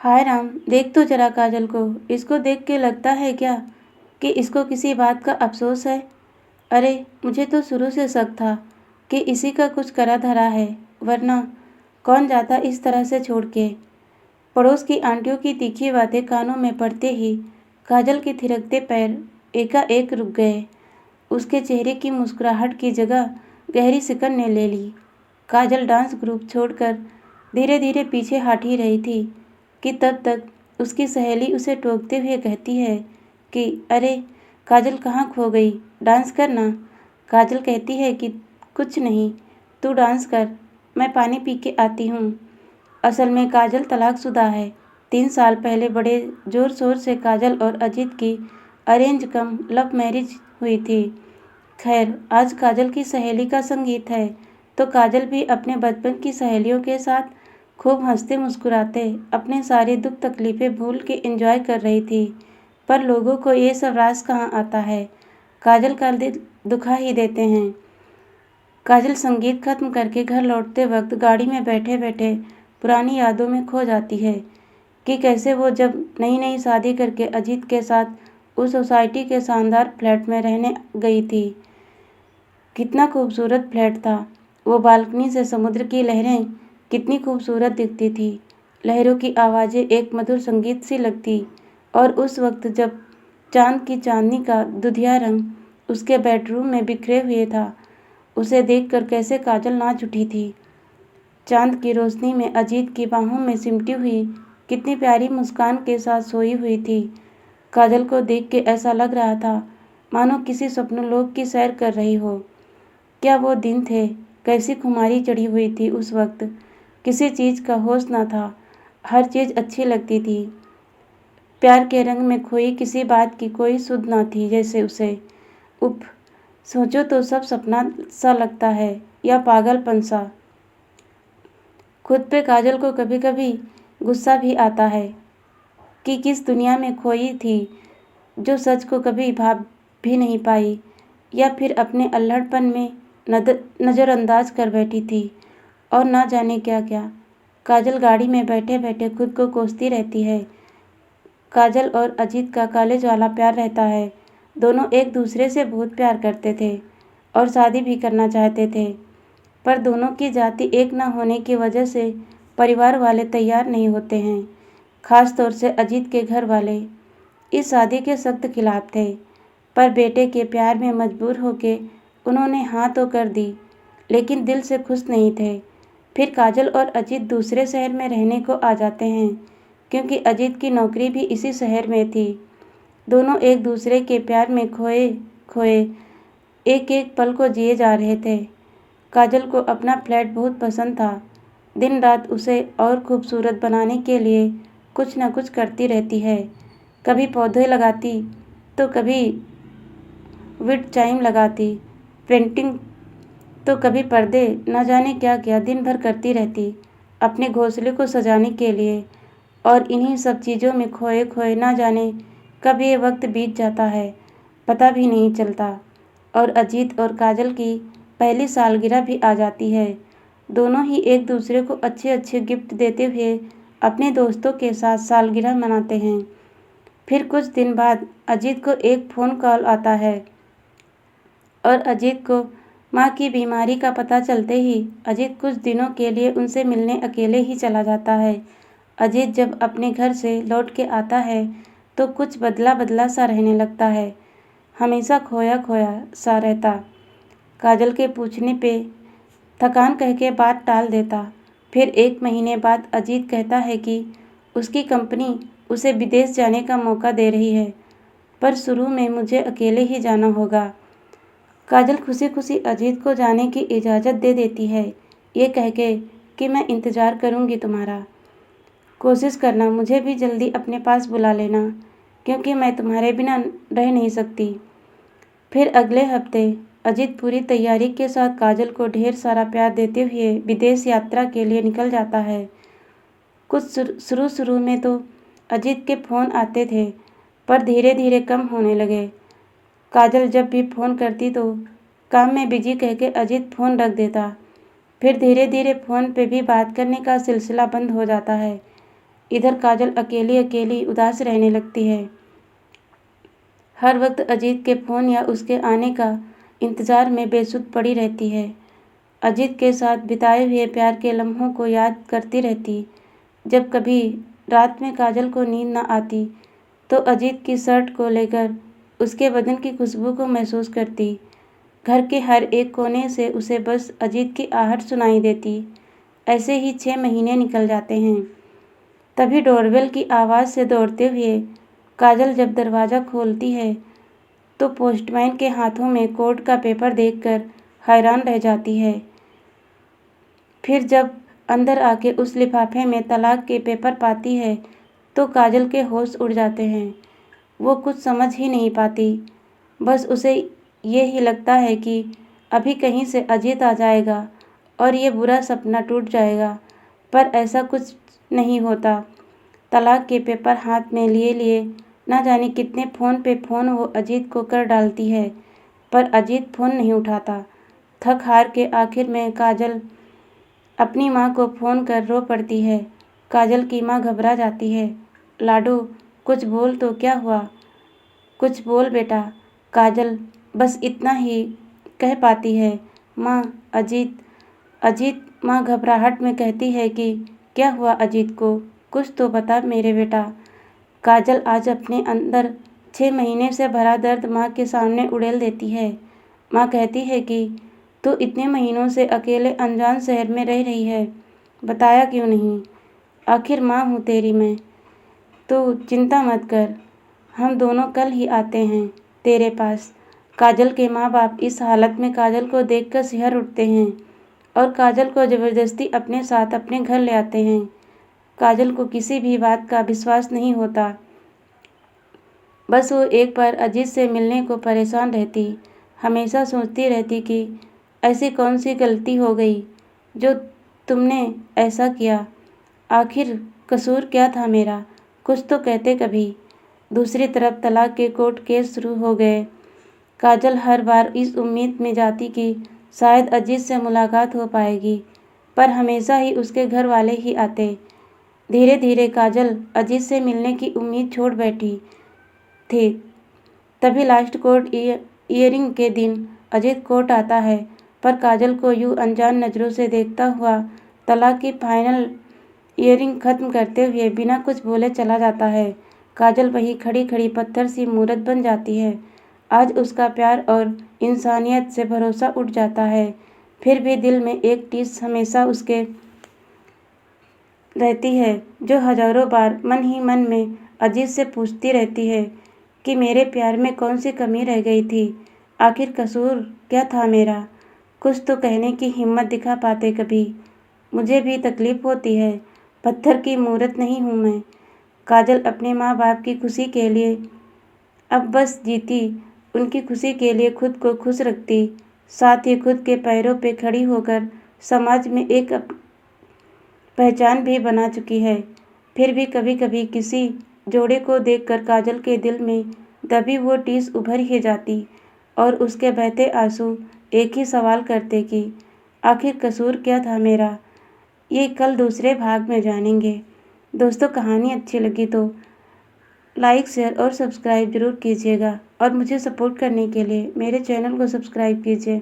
हाय राम, देख तो जरा काजल को। इसको देख के लगता है क्या कि इसको किसी बात का अफसोस है? अरे, मुझे तो शुरू से शक था कि इसी का कुछ करा धरा है, वरना कौन जाता इस तरह से छोड़ के। पड़ोस की आंटियों की तीखी बातें कानों में पड़ते ही काजल के थिरकते पैर एकाएक रुक गए। उसके चेहरे की मुस्कुराहट की जगह गहरी सिकन ने ले ली। काजल डांस ग्रुप छोड़कर धीरे धीरे पीछे हट ही रही थी कि तब तक उसकी सहेली उसे टोकते हुए कहती है कि अरे काजल, कहाँ खो गई, डांस करना। काजल कहती है कि कुछ नहीं, तू डांस कर, मैं पानी पी के आती हूँ। असल में काजल तलाकशुदा है। 3 साल पहले बड़े ज़ोर शोर से काजल और अजीत की अरेंज कम लव मैरिज हुई थी। खैर, आज काजल की सहेली का संगीत है तो काजल भी अपने बचपन की सहेलियों के साथ खूब हंसते मुस्कुराते अपने सारे दुख तकलीफ़ें भूल के एंजॉय कर रही थी। पर लोगों को ये सब रास कहाँ आता है, काजल का दिल दुखा ही देते हैं। काजल संगीत खत्म करके घर लौटते वक्त गाड़ी में बैठे बैठे पुरानी यादों में खो जाती है कि कैसे वो जब नई नई शादी करके अजीत के साथ उस सोसाइटी के शानदार फ्लैट में रहने गई थी। कितना खूबसूरत फ्लैट था। वो बालकनी से समुद्र की लहरें कितनी खूबसूरत दिखती थी। लहरों की आवाज़ें एक मधुर संगीत सी लगती। और उस वक्त जब चांद की चांदनी का दुधिया रंग उसके बेडरूम में बिखरे हुए था, उसे देखकर कैसे काजल नाच उठी थी। चांद की रोशनी में अजीत की बाहों में सिमटी हुई कितनी प्यारी मुस्कान के साथ सोई हुई थी। काजल को देख के ऐसा लग रहा था मानो किसी स्वप्नलोक की सैर कर रही हो। क्या वो दिन थे, कैसी खुमारी चढ़ी हुई थी उस वक्त। किसी चीज़ का होश न था, हर चीज़ अच्छी लगती थी। प्यार के रंग में खोई किसी बात की कोई सुध न थी जैसे उसे। उफ, सोचो तो सब सपना सा लगता है या पागलपन सा। खुद पे काजल को कभी कभी गुस्सा भी आता है कि किस दुनिया में खोई थी जो सच को कभी भाप भी नहीं पाई, या फिर अपने अल्हड़पन में नज़रअंदाज कर बैठी थी और ना जाने क्या क्या। काजल गाड़ी में बैठे बैठे खुद को कोसती रहती है। काजल और अजीत का कॉलेज वाला प्यार रहता है। दोनों एक दूसरे से बहुत प्यार करते थे और शादी भी करना चाहते थे, पर दोनों की जाति एक न होने की वजह से परिवार वाले तैयार नहीं होते हैं। ख़ास तौर से अजीत के घर वाले इस शादी के सख्त खिलाफ थे, पर बेटे के प्यार में मजबूर होके उन्होंने हाँ तो कर दी, लेकिन दिल से खुश नहीं थे। फिर काजल और अजीत दूसरे शहर में रहने को आ जाते हैं, क्योंकि अजीत की नौकरी भी इसी शहर में थी। दोनों एक दूसरे के प्यार में खोए खोए एक एक पल को जिए जा रहे थे। काजल को अपना फ्लैट बहुत पसंद था। दिन रात उसे और खूबसूरत बनाने के लिए कुछ न कुछ करती रहती है। कभी पौधे लगाती तो कभी विंड चाइम लगाती, पेंटिंग तो कभी पर्दे, न जाने क्या क्या दिन भर करती रहती अपने घोंसले को सजाने के लिए। और इन्हीं सब चीज़ों में खोए खोए न जाने कब ये वक्त बीत जाता है, पता भी नहीं चलता। और अजीत और काजल की पहली सालगिरह भी आ जाती है। दोनों ही एक दूसरे को अच्छे अच्छे गिफ्ट देते हुए अपने दोस्तों के साथ सालगिरह मनाते हैं। फिर कुछ दिन बाद अजीत को एक फ़ोन कॉल आता है और अजीत को माँ की बीमारी का पता चलते ही अजीत कुछ दिनों के लिए उनसे मिलने अकेले ही चला जाता है। अजीत जब अपने घर से लौट के आता है तो कुछ बदला बदला सा रहने लगता है, हमेशा खोया खोया सा रहता। काजल के पूछने पे थकान कह के बात टाल देता। फिर 1 महीने बाद अजीत कहता है कि उसकी कंपनी उसे विदेश जाने का मौका दे रही है, पर शुरू में मुझे अकेले ही जाना होगा। काजल खुशी खुशी अजीत को जाने की इजाज़त दे देती है, ये कह के कि मैं इंतज़ार करूँगी तुम्हारा। कोशिश करना मुझे भी जल्दी अपने पास बुला लेना, क्योंकि मैं तुम्हारे बिना रह नहीं सकती। फिर अगले हफ्ते अजीत पूरी तैयारी के साथ काजल को ढेर सारा प्यार देते हुए विदेश यात्रा के लिए निकल जाता है। कुछ शुरू में तो अजीत के फ़ोन आते थे, पर धीरे धीरे कम होने लगे। काजल जब भी फ़ोन करती तो काम में बिजी कह के अजीत फ़ोन रख देता। फिर धीरे धीरे फ़ोन पे भी बात करने का सिलसिला बंद हो जाता है। इधर काजल अकेली अकेली उदास रहने लगती है। हर वक्त अजीत के फ़ोन या उसके आने का इंतज़ार में बेसुध पड़ी रहती है। अजीत के साथ बिताए हुए प्यार के लम्हों को याद करती रहती। जब कभी रात में काजल को नींद न आती तो अजीत की शर्ट को लेकर उसके बदन की खुशबू को महसूस करती। घर के हर एक कोने से उसे बस अजीत की आहट सुनाई देती। ऐसे ही 6 महीने निकल जाते हैं। तभी डोरबेल की आवाज़ से दौड़ते हुए काजल जब दरवाज़ा खोलती है तो पोस्टमैन के हाथों में कोर्ट का पेपर देखकर हैरान रह जाती है। फिर जब अंदर आके उस लिफाफे में तलाक के पेपर पाती है तो काजल के होश उड़ जाते हैं। वो कुछ समझ ही नहीं पाती। बस उसे ये ही लगता है कि अभी कहीं से अजीत आ जाएगा और ये बुरा सपना टूट जाएगा, पर ऐसा कुछ नहीं होता। तलाक के पेपर हाथ में लिए लिए ना जाने कितने फ़ोन पे फ़ोन वो अजीत को कर डालती है, पर अजीत फ़ोन नहीं उठाता। थक हार के आखिर में काजल अपनी माँ को फ़ोन कर रो पड़ती है। काजल की माँ घबरा जाती है। लाडो, कुछ बोल तो, क्या हुआ? कुछ बोल बेटा। काजल बस इतना ही कह पाती है, माँ, अजीत। अजीत, माँ घबराहट में कहती है कि क्या हुआ अजीत को? कुछ तो बता मेरे बेटा। काजल आज अपने अंदर 6 महीने से भरा दर्द माँ के सामने उड़ेल देती है। माँ कहती है कि तू इतने महीनों से अकेले अनजान शहर में रह रही है, बताया क्यों नहीं? आखिर माँ हूँ तेरी मैं। तू चिंता मत कर, हम दोनों कल ही आते हैं तेरे पास। काजल के माँ बाप इस हालत में काजल को देखकर सिहर उठते हैं और काजल को ज़बरदस्ती अपने साथ अपने घर ले आते हैं। काजल को किसी भी बात का विश्वास नहीं होता। बस वो एक बार अजीत से मिलने को परेशान रहती। हमेशा सोचती रहती कि ऐसी कौन सी गलती हो गई जो तुमने ऐसा किया। आखिर कसूर क्या था मेरा? कुछ तो कहते कभी। दूसरी तरफ तलाक के कोर्ट केस शुरू हो गए। काजल हर बार इस उम्मीद में जाती कि शायद अजीत से मुलाकात हो पाएगी, पर हमेशा ही उसके घर वाले ही आते। धीरे धीरे काजल अजीत से मिलने की उम्मीद छोड़ बैठी थी। तभी लास्ट कोर्ट हियरिंग के दिन अजीत कोर्ट आता है, पर काजल को यूं अनजान नज़रों से देखता हुआ तलाक की फाइनल हियरिंग खत्म करते हुए बिना कुछ बोले चला जाता है। काजल वही खड़ी खड़ी पत्थर सी मूरत बन जाती है। आज उसका प्यार और इंसानियत से भरोसा उठ जाता है, फिर भी दिल में एक टीस हमेशा उसके रहती है, जो हजारों बार मन ही मन में अजीत से पूछती रहती है कि मेरे प्यार में कौन सी कमी रह गई थी? आखिर कसूर क्या था मेरा? कुछ तो कहने की हिम्मत दिखा पाते कभी। मुझे भी तकलीफ़ होती है, पत्थर की मूरत नहीं हूँ मैं। काजल अपने माँ बाप की खुशी के लिए अब बस जीती, उनकी खुशी के लिए खुद को खुश रखती, साथ ही खुद के पैरों पे खड़ी होकर समाज में एक पहचान भी बना चुकी है। फिर भी कभी कभी किसी जोड़े को देखकर काजल के दिल में दबी वो टीस उभर ही जाती और उसके बहते आंसू एक ही सवाल करते कि आखिर कसूर क्या था मेरा? ये कल दूसरे भाग में जानेंगे। दोस्तों, कहानी अच्छी लगी तो लाइक, शेयर और सब्सक्राइब ज़रूर कीजिएगा और मुझे सपोर्ट करने के लिए मेरे चैनल को सब्सक्राइब कीजिए।